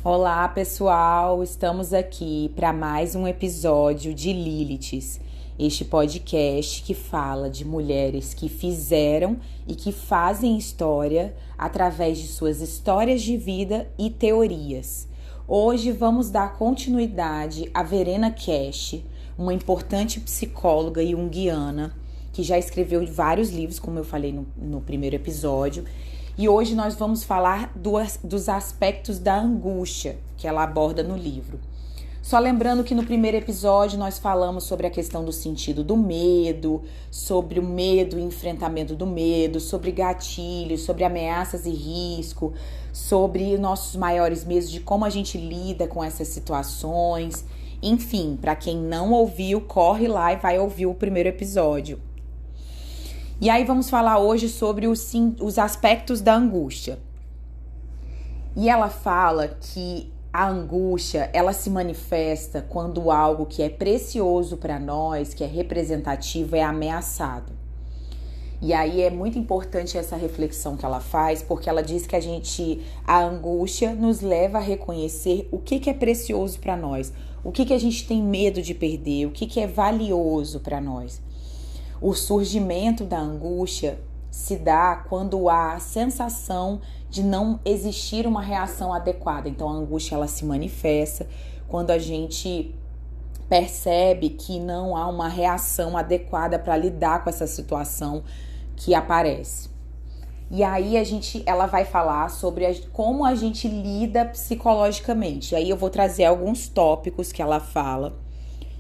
Olá, pessoal! Estamos aqui para mais um episódio de Liliths, este podcast que fala de mulheres que fizeram e que fazem história através de suas histórias de vida e teorias. Hoje vamos dar continuidade a Verena Cash, uma importante psicóloga junguiana que já escreveu vários livros, como eu falei no primeiro episódio. E hoje nós vamos falar dos aspectos da angústia que ela aborda no livro. Só lembrando que no primeiro episódio nós falamos sobre a questão do sentido do medo, sobre o medo e enfrentamento do medo, sobre gatilhos, sobre ameaças e risco, sobre nossos maiores medos, de como a gente lida com essas situações. Enfim, para quem não ouviu, corre lá e vai ouvir o primeiro episódio. E aí vamos falar hoje sobre os aspectos da angústia. E ela fala que a angústia, ela se manifesta quando algo que é precioso para nós, que é representativo, é ameaçado. E aí é muito importante essa reflexão que ela faz, porque ela diz que a angústia nos leva a reconhecer o que é precioso para nós, o que a gente tem medo de perder, o que é valioso para nós. O surgimento da angústia se dá quando há a sensação de não existir uma reação adequada. Então, a angústia ela se manifesta quando a gente percebe que não há uma reação adequada para lidar com essa situação que aparece. E aí ela vai falar sobre como a gente lida psicologicamente. E aí eu vou trazer alguns tópicos que ela fala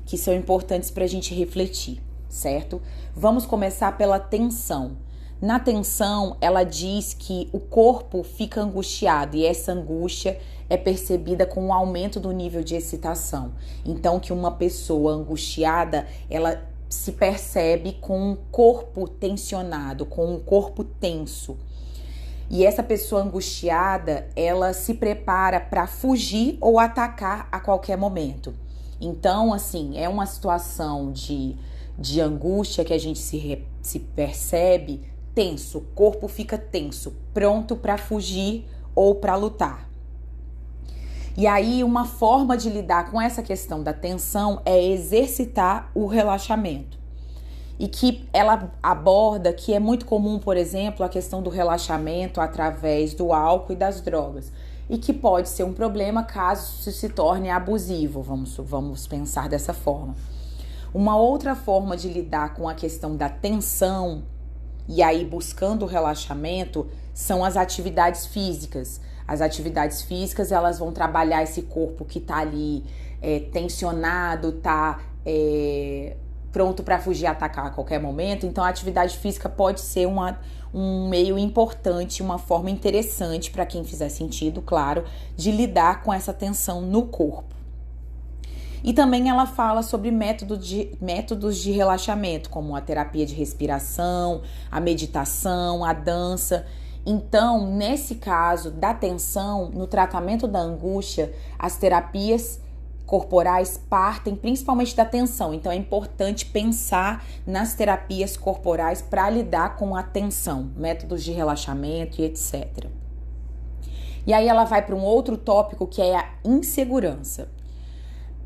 que são importantes para a gente refletir. Certo? Vamos começar pela tensão. Na tensão, ela diz que o corpo fica angustiado e essa angústia é percebida com um aumento do nível de excitação. Então, que uma pessoa angustiada, ela se percebe com um corpo tensionado, com um corpo tenso. E essa pessoa angustiada, ela se prepara para fugir ou atacar a qualquer momento. Então, assim, é uma situação de angústia que a gente se percebe tenso, o corpo fica tenso, pronto para fugir ou para lutar. E aí uma forma de lidar com essa questão da tensão é exercitar o relaxamento. E que ela aborda que é muito comum, por exemplo, a questão do relaxamento através do álcool e das drogas. E que pode ser um problema caso isso se torne abusivo, vamos pensar dessa forma. Uma outra forma de lidar com a questão da tensão e aí buscando o relaxamento são as atividades físicas. As atividades físicas, elas vão trabalhar esse corpo que tá ali tensionado, tá pronto para fugir e atacar a qualquer momento. Então a atividade física pode ser um meio importante, uma forma interessante para quem fizer sentido, claro, de lidar com essa tensão no corpo. E também ela fala sobre métodos de relaxamento, como a terapia de respiração, a meditação, a dança. Então, nesse caso da tensão, no tratamento da angústia, as terapias corporais partem principalmente da tensão. Então, é importante pensar nas terapias corporais para lidar com a tensão, métodos de relaxamento e etc. E aí ela vai para um outro tópico que é a insegurança.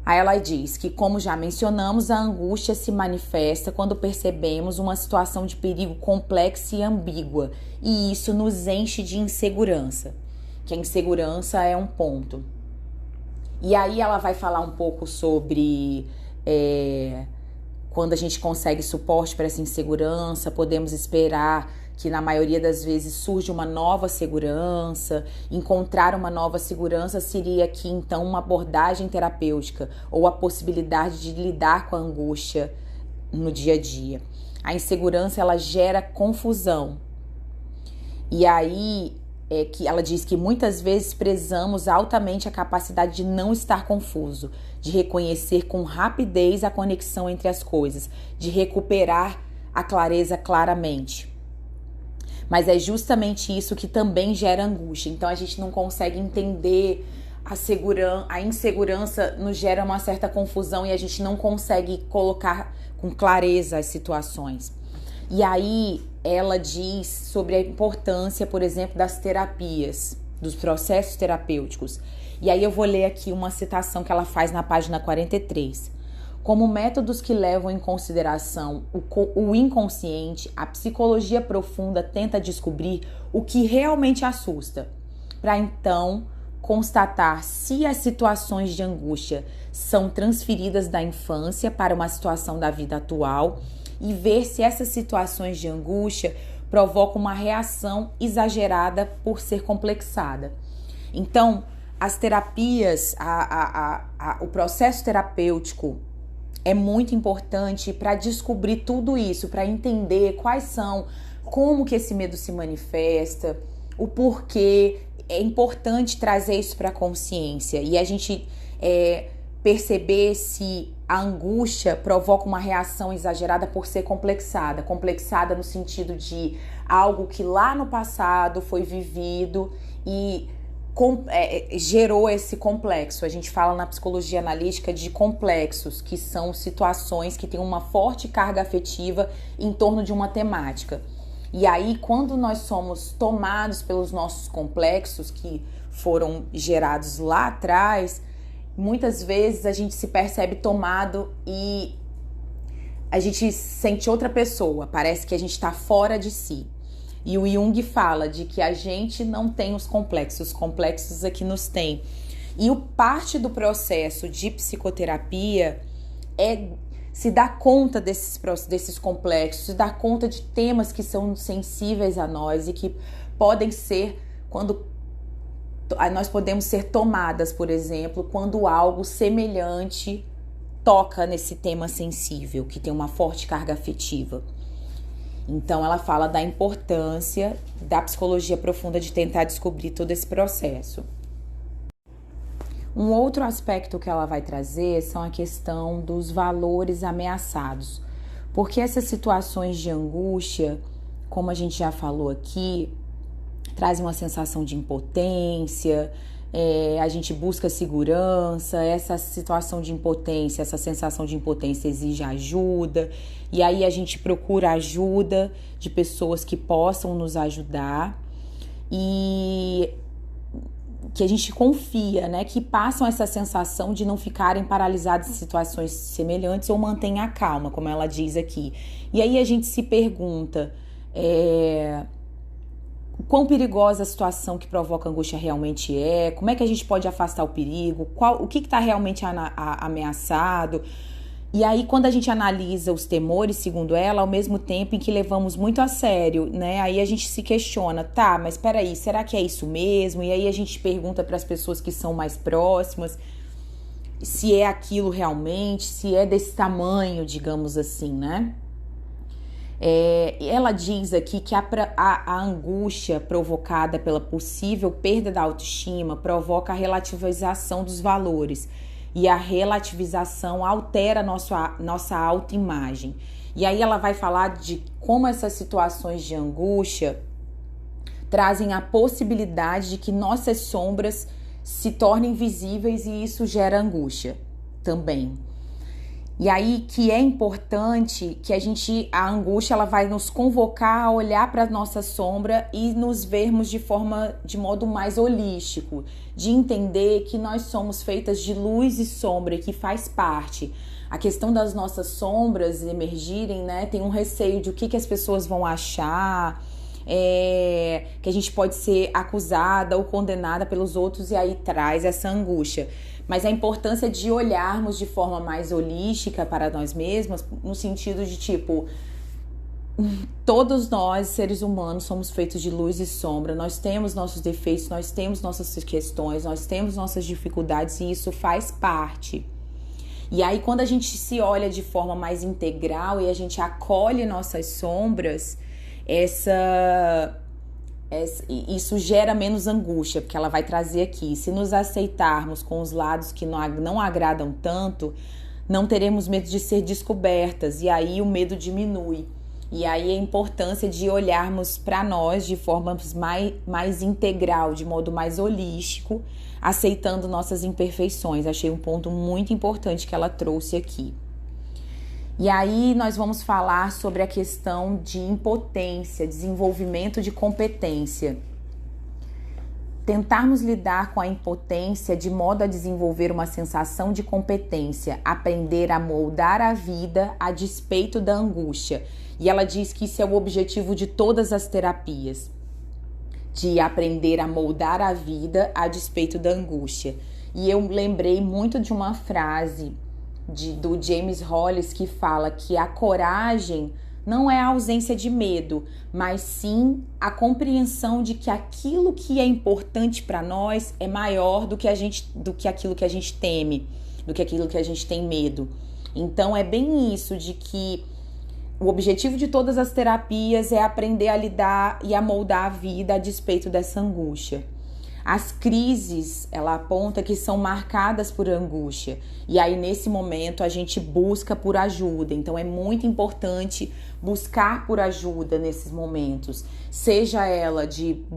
Aí ela diz que, como já mencionamos, a angústia se manifesta quando percebemos uma situação de perigo complexa e ambígua, e isso nos enche de insegurança, que a insegurança é um ponto. E aí ela vai falar um pouco sobre quando a gente consegue suporte para essa insegurança, podemos esperar que na maioria das vezes surge uma nova segurança. Encontrar uma nova segurança seria aqui então uma abordagem terapêutica ou a possibilidade de lidar com a angústia no dia a dia. A insegurança ela gera confusão. E aí que ela diz que muitas vezes prezamos altamente a capacidade de não estar confuso, de reconhecer com rapidez a conexão entre as coisas, de recuperar a clareza claramente. Mas é justamente isso que também gera angústia. Então a gente não consegue entender a insegurança, nos gera uma certa confusão e a gente não consegue colocar com clareza as situações. E aí ela diz sobre a importância, por exemplo, das terapias, dos processos terapêuticos. E aí eu vou ler aqui uma citação que ela faz na página 43. Como métodos que levam em consideração o inconsciente, a psicologia profunda tenta descobrir o que realmente assusta, para então constatar se as situações de angústia são transferidas da infância para uma situação da vida atual e ver se essas situações de angústia provocam uma reação exagerada por ser complexada. Então, as terapias, o processo terapêutico é muito importante para descobrir tudo isso, para entender quais são, como que esse medo se manifesta, o porquê. É importante trazer isso para a consciência e a gente perceber se a angústia provoca uma reação exagerada por ser complexada no sentido de algo que lá no passado foi vivido e gerou esse complexo. A gente fala na psicologia analítica de complexos, que são situações que têm uma forte carga afetiva em torno de uma temática. E aí, quando nós somos tomados pelos nossos complexos que foram gerados lá atrás, muitas vezes a gente se percebe tomado e a gente sente outra pessoa, parece que a gente está fora de si. E o Jung fala de que a gente não tem os complexos aqui nos tem. E parte do processo de psicoterapia é se dar conta desses complexos, se dar conta de temas que são sensíveis a nós e que podem ser quando nós podemos ser tomadas, por exemplo, quando algo semelhante toca nesse tema sensível, que tem uma forte carga afetiva. Então, ela fala da importância da psicologia profunda de tentar descobrir todo esse processo. Um outro aspecto que ela vai trazer são a questão dos valores ameaçados. Porque essas situações de angústia, como a gente já falou aqui, trazem uma sensação de impotência, a gente busca segurança, essa situação de impotência, essa sensação de impotência exige ajuda, e aí a gente procura ajuda de pessoas que possam nos ajudar e que a gente confia, né, que passam essa sensação de não ficarem paralisados em situações semelhantes ou mantêm a calma, como ela diz aqui. E aí a gente se pergunta, quão perigosa a situação que provoca angústia realmente é, como é que a gente pode afastar o perigo, o que está realmente ameaçado. E aí, quando a gente analisa os temores, segundo ela, ao mesmo tempo em que levamos muito a sério, né? Aí a gente se questiona, tá, mas peraí, será que é isso mesmo? E aí a gente pergunta para as pessoas que são mais próximas se é aquilo realmente, se é desse tamanho, digamos assim, né? Ela diz aqui que a angústia provocada pela possível perda da autoestima provoca a relativização dos valores e a relativização altera nossa autoimagem. E aí ela vai falar de como essas situações de angústia trazem a possibilidade de que nossas sombras se tornem visíveis e isso gera angústia também. E aí que é importante que a angústia ela vai nos convocar a olhar para a nossa sombra e nos vermos de modo mais holístico, de entender que nós somos feitas de luz e sombra e que faz parte. A questão das nossas sombras emergirem, né, tem um receio de o que as pessoas vão achar, que a gente pode ser acusada ou condenada pelos outros e aí traz essa angústia. Mas a importância de olharmos de forma mais holística para nós mesmos, no sentido de todos nós, seres humanos, somos feitos de luz e sombra, nós temos nossos defeitos, nós temos nossas questões, nós temos nossas dificuldades e isso faz parte. E aí quando a gente se olha de forma mais integral e a gente acolhe nossas sombras, isso gera menos angústia, porque ela vai trazer aqui, se nos aceitarmos com os lados que não agradam tanto, não teremos medo de ser descobertas, e aí o medo diminui. E aí a importância de olharmos para nós de forma mais integral, de modo mais holístico, aceitando nossas imperfeições. Achei um ponto muito importante que ela trouxe aqui. E aí nós vamos falar sobre a questão de impotência, desenvolvimento de competência. tentarmos lidar com a impotência de modo a desenvolver uma sensação de competência, aprender a moldar a vida a despeito da angústia. E ela diz que isso é o objetivo de todas as terapias, de aprender a moldar a vida a despeito da angústia. E eu lembrei muito de uma frase do James Hollis que fala que a coragem não é a ausência de medo, mas sim a compreensão de que aquilo que é importante para nós é maior do que aquilo que a gente teme, do que aquilo que a gente tem medo. Então é bem isso, de que o objetivo de todas as terapias é aprender a lidar e a moldar a vida a despeito dessa angústia. As crises, ela aponta que são marcadas por angústia. E aí, nesse momento, a gente busca por ajuda. Então, é muito importante buscar por ajuda nesses momentos. Seja ela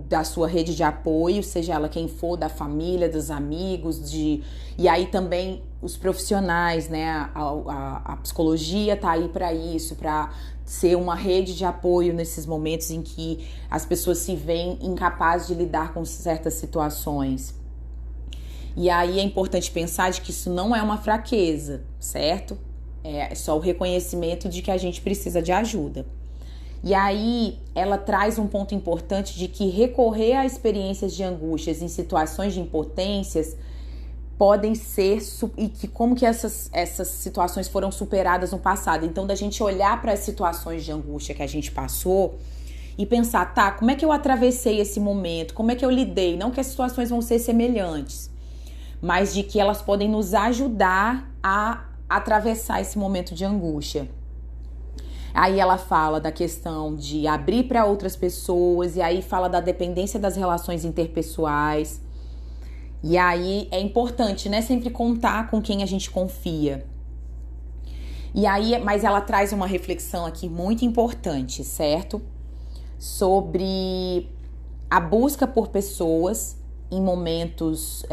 da sua rede de apoio, seja ela quem for, da família, dos amigos, e aí também os profissionais, né? A psicologia tá aí para isso, para ser uma rede de apoio nesses momentos em que as pessoas se veem incapazes de lidar com certas situações. E aí é importante pensar de que isso não é uma fraqueza, certo? É só o reconhecimento de que a gente precisa de ajuda. E aí ela traz um ponto importante de que recorrer a experiências de angústias em situações de impotências podem ser, e que como que essas situações foram superadas no passado. Então, da gente olhar para as situações de angústia que a gente passou e pensar, tá, como é que eu atravessei esse momento? Como é que eu lidei? Não que as situações vão ser semelhantes, mas de que elas podem nos ajudar a atravessar esse momento de angústia. Aí ela fala da questão de abrir para outras pessoas, e aí fala da dependência das relações interpessoais. E aí é importante, né, sempre contar com quem a gente confia. E aí, mas ela traz uma reflexão aqui muito importante, certo? Sobre a busca por pessoas em momentos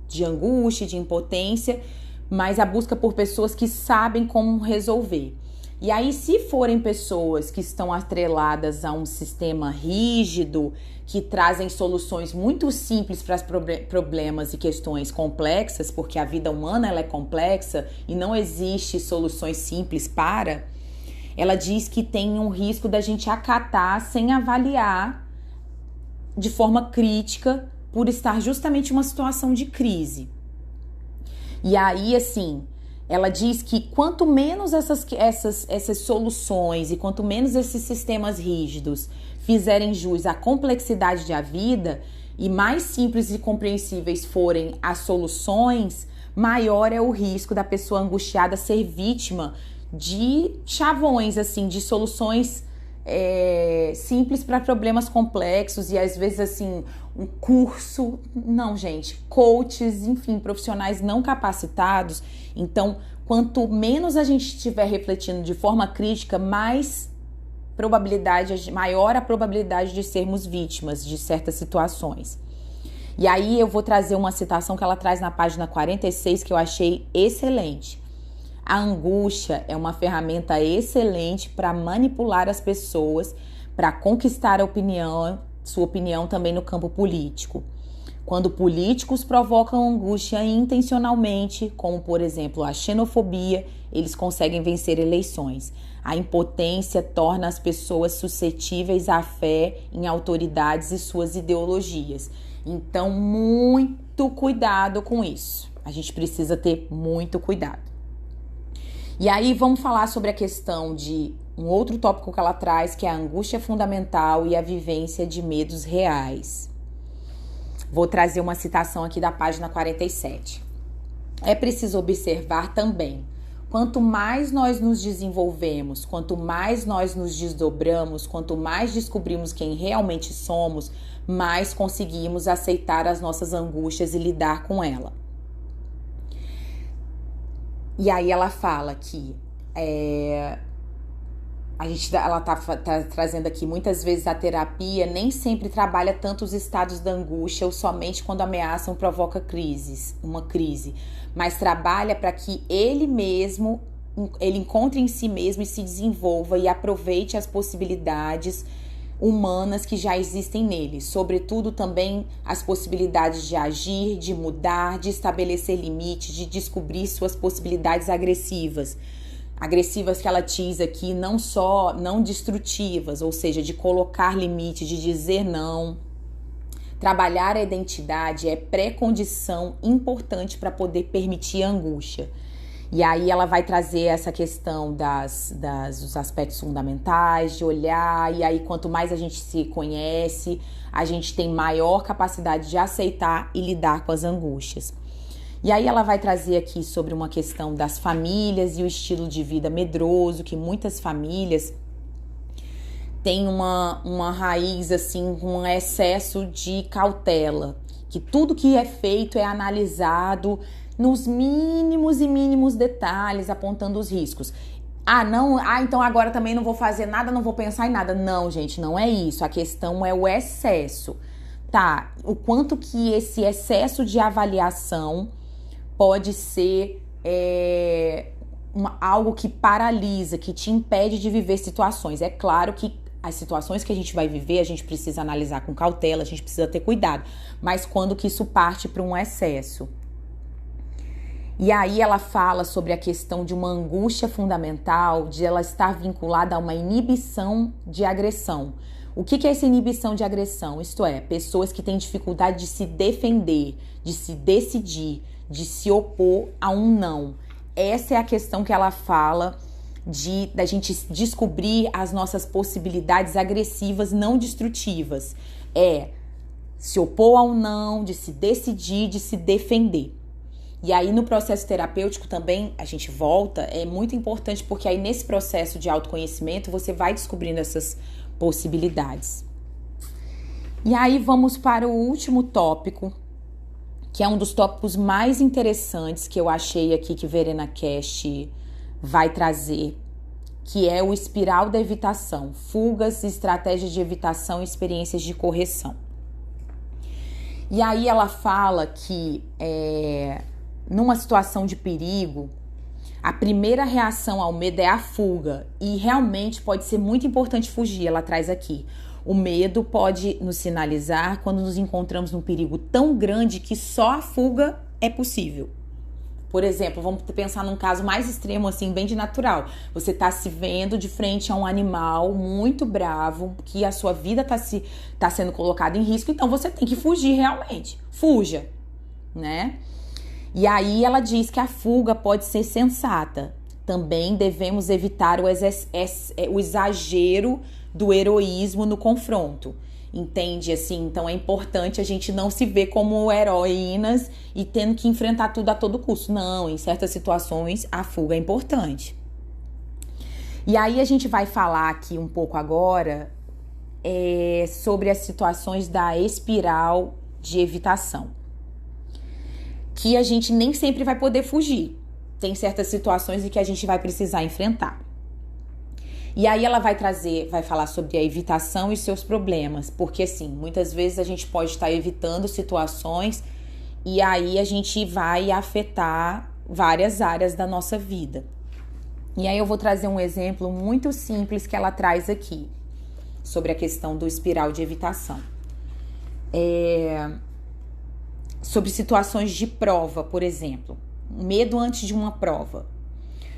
de angústia, de impotência, mas a busca por pessoas que sabem como resolver. E aí, se forem pessoas que estão atreladas a um sistema rígido, que trazem soluções muito simples para os problemas e questões complexas, porque a vida humana ela é complexa e não existe soluções simples para, ela diz que tem um risco da gente acatar sem avaliar de forma crítica por estar justamente em uma situação de crise. E aí, assim, ela diz que quanto menos essas soluções e quanto menos esses sistemas rígidos fizerem jus à complexidade da vida e mais simples e compreensíveis forem as soluções, maior é o risco da pessoa angustiada ser vítima de chavões, assim, de soluções simples para problemas complexos e às vezes assim um curso, não gente, coaches, enfim, profissionais não capacitados. Então, quanto menos a gente estiver refletindo de forma crítica, maior a probabilidade de sermos vítimas de certas situações. E aí eu vou trazer uma citação que ela traz na página 46 que eu achei excelente. A angústia é uma ferramenta excelente para manipular as pessoas, para conquistar sua opinião também no campo político. Quando políticos provocam angústia intencionalmente, como por exemplo a xenofobia, eles conseguem vencer eleições. A impotência torna as pessoas suscetíveis à fé em autoridades e suas ideologias. Então, muito cuidado com isso. A gente precisa ter muito cuidado. E aí vamos falar sobre a questão de um outro tópico que ela traz, que é a angústia fundamental e a vivência de medos reais. Vou trazer uma citação aqui da página 47. É preciso observar também, quanto mais nós nos desenvolvemos, quanto mais nós nos desdobramos, quanto mais descobrimos quem realmente somos, mais conseguimos aceitar as nossas angústias e lidar com ela. E aí ela fala que ela tá trazendo aqui, muitas vezes a terapia nem sempre trabalha tanto os estados da angústia ou somente quando ameaçam provoca uma crise, mas trabalha para que ele encontre em si mesmo e se desenvolva e aproveite as possibilidades humanas que já existem nele, sobretudo também as possibilidades de agir, de mudar, de estabelecer limites, de descobrir suas possibilidades agressivas. Agressivas que ela diz aqui, não destrutivas, ou seja, de colocar limite, de dizer não. Trabalhar a identidade é pré-condição importante para poder permitir a angústia. E aí ela vai trazer essa questão dos aspectos fundamentais, de olhar, e aí quanto mais a gente se conhece, a gente tem maior capacidade de aceitar e lidar com as angústias. E aí ela vai trazer aqui sobre uma questão das famílias e o estilo de vida medroso, que muitas famílias têm uma raiz assim, com um excesso de cautela, que tudo que é feito é analisado nos mínimos e mínimos detalhes, apontando os riscos. Então agora também não vou fazer nada, não vou pensar em nada. Não, gente, não é isso. A questão é o excesso, tá? O quanto que esse excesso de avaliação pode ser algo que paralisa, que te impede de viver situações. É claro que as situações que a gente vai viver, a gente precisa analisar com cautela, a gente precisa ter cuidado. Mas quando que isso parte para um excesso? E aí ela fala sobre a questão de uma angústia fundamental, de ela estar vinculada a uma inibição de agressão. O que é essa inibição de agressão? Isto é, pessoas que têm dificuldade de se defender, de se decidir, de se opor a um não. Essa é a questão que ela fala da gente descobrir as nossas possibilidades agressivas não destrutivas. É se opor a um não, de se decidir, de se defender. E aí no processo terapêutico também a gente volta, é muito importante porque aí nesse processo de autoconhecimento você vai descobrindo essas possibilidades. E aí vamos para o último tópico, que é um dos tópicos mais interessantes que eu achei aqui que Verena Cash vai trazer, que é o espiral da evitação, fugas, estratégias de evitação e experiências de correção. E aí ela fala que numa situação de perigo, a primeira reação ao medo é a fuga, e realmente pode ser muito importante fugir. Ela traz aqui: o medo pode nos sinalizar quando nos encontramos num perigo tão grande que só a fuga é possível. Por exemplo, vamos pensar num caso mais extremo, assim, bem de natural. Você está se vendo de frente a um animal muito bravo, que a sua vida tá sendo colocada em risco, então você tem que fugir realmente. Fuja, né? E aí ela diz que a fuga pode ser sensata. Também devemos evitar o exagero do heroísmo no confronto. Entende? Assim, então é importante a gente não se ver como heroínas e tendo que enfrentar tudo a todo custo. Não, em certas situações a fuga é importante. E aí a gente vai falar aqui um pouco agora sobre as situações da espiral de evitação, que a gente nem sempre vai poder fugir. Tem certas situações em que a gente vai precisar enfrentar. E aí ela vai falar sobre a evitação e seus problemas, porque assim, muitas vezes a gente pode estar evitando situações e aí a gente vai afetar várias áreas da nossa vida. E aí eu vou trazer um exemplo muito simples que ela traz aqui, sobre a questão do espiral de evitação. Sobre situações de prova, por exemplo. Medo antes de uma prova.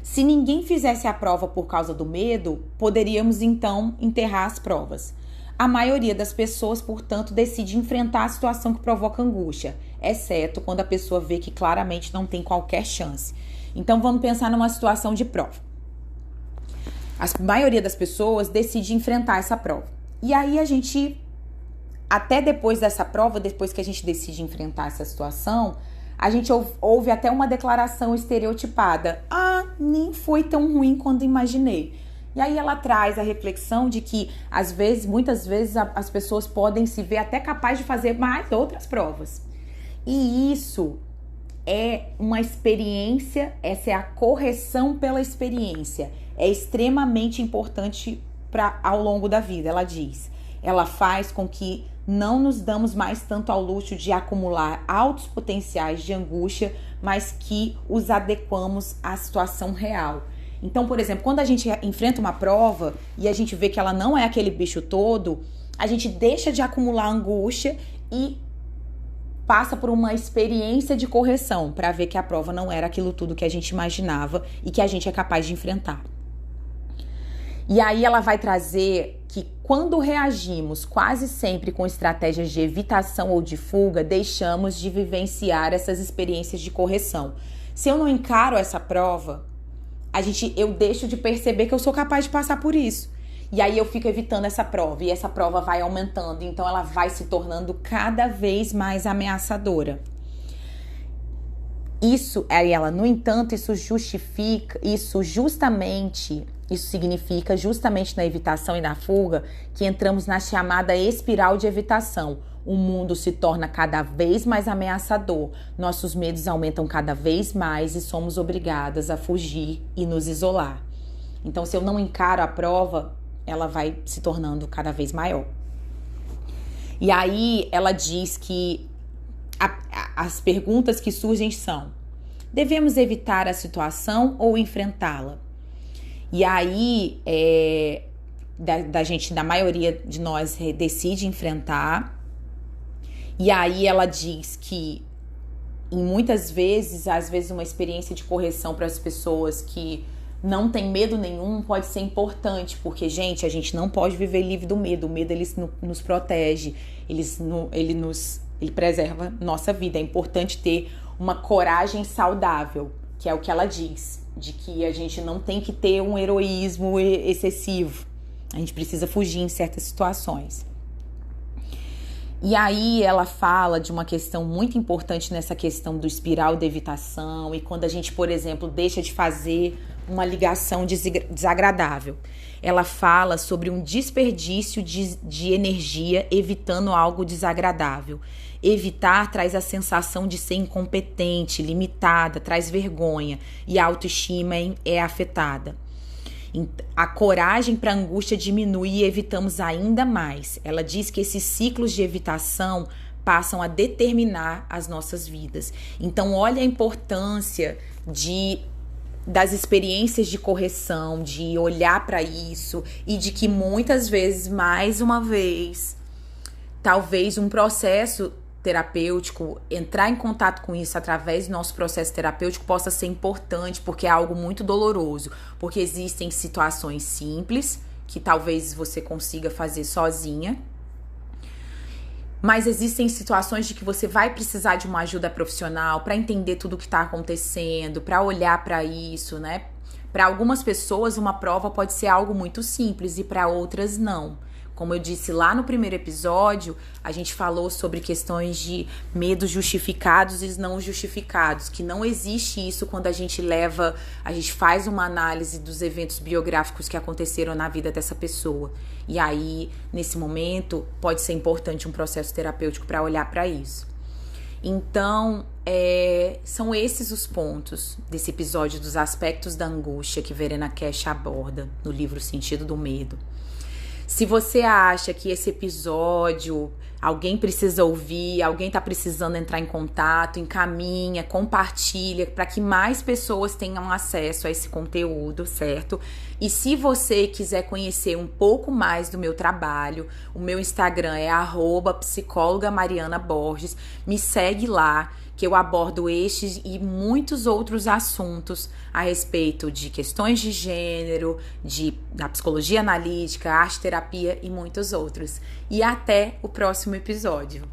Se ninguém fizesse a prova por causa do medo, poderíamos então enterrar as provas. A maioria das pessoas, portanto, decide enfrentar a situação que provoca angústia, exceto quando a pessoa vê que claramente não tem qualquer chance. Então vamos pensar numa situação de prova. A maioria das pessoas decide enfrentar essa prova. E aí a gente, até depois dessa prova, depois que a gente decide enfrentar essa situação, a gente ouve até uma declaração estereotipada. Nem foi tão ruim quanto imaginei. E aí ela traz a reflexão de que, muitas vezes, as pessoas podem se ver até capazes de fazer mais outras provas. E isso é uma experiência, essa é a correção pela experiência. É extremamente importante ao longo da vida, ela diz. Ela faz com que não nos damos mais tanto ao luxo de acumular altos potenciais de angústia, mas que os adequamos à situação real. Então, por exemplo, quando a gente enfrenta uma prova e a gente vê que ela não é aquele bicho todo, a gente deixa de acumular angústia e passa por uma experiência de correção para ver que a prova não era aquilo tudo que a gente imaginava e que a gente é capaz de enfrentar. E aí ela vai trazer que quando reagimos quase sempre com estratégias de evitação ou de fuga, deixamos de vivenciar essas experiências de correção. Se eu não encaro essa prova, eu deixo de perceber que eu sou capaz de passar por isso. E aí eu fico evitando essa prova e essa prova vai aumentando, então ela vai se tornando cada vez mais ameaçadora. No entanto, isso significa justamente na evitação e na fuga que entramos na chamada espiral de evitação. O mundo se torna cada vez mais ameaçador, nossos medos aumentam cada vez mais e somos obrigadas a fugir e nos isolar. Então, se eu não encaro a prova, ela vai se tornando cada vez maior. E aí ela diz que as perguntas que surgem são: devemos evitar a situação ou enfrentá-la? E aí da maioria de nós decide enfrentar. E aí ela diz que às vezes uma experiência de correção para as pessoas que não tem medo nenhum pode ser importante, porque, gente, a gente não pode viver livre do medo. O medo, ele nos protege, ele preserva nossa vida. É importante ter uma coragem saudável, que é o que ela diz, de que a gente não tem que ter um heroísmo excessivo. A gente precisa fugir em certas situações. E aí ela fala de uma questão muito importante nessa questão do espiral de evitação e quando a gente, por exemplo, deixa de fazer uma ligação desagradável. Ela fala sobre um desperdício de energia evitando algo desagradável. Evitar traz a sensação de ser incompetente, limitada, traz vergonha e a autoestima é afetada. A coragem para a angústia diminui e evitamos ainda mais. Ela diz que esses ciclos de evitação passam a determinar as nossas vidas. Então, olha a importância das experiências de correção, de olhar para isso e de que muitas vezes, mais uma vez, talvez um processo terapêutico, entrar em contato com isso através do nosso processo terapêutico possa ser importante, porque é algo muito doloroso, porque existem situações simples que talvez você consiga fazer sozinha, mas existem situações de que você vai precisar de uma ajuda profissional para entender tudo o que está acontecendo, para olhar para isso, né? Para algumas pessoas, uma prova pode ser algo muito simples e para outras não. Como eu disse lá no primeiro episódio, a gente falou sobre questões de medos justificados e não justificados, que não existe isso quando a gente faz uma análise dos eventos biográficos que aconteceram na vida dessa pessoa. E aí, nesse momento, pode ser importante um processo terapêutico para olhar para isso. Então, são esses os pontos desse episódio dos aspectos da angústia que Verena Cash aborda no livro Sentido do Medo. Se você acha que esse episódio alguém precisa ouvir, alguém está precisando entrar em contato, encaminha, compartilha para que mais pessoas tenham acesso a esse conteúdo, certo? E se você quiser conhecer um pouco mais do meu trabalho, o meu Instagram é @psicóloga_mariana_borges. Me segue lá, que eu abordo estes e muitos outros assuntos a respeito de questões de gênero, da psicologia analítica, arte terapia e muitos outros. E até o próximo episódio.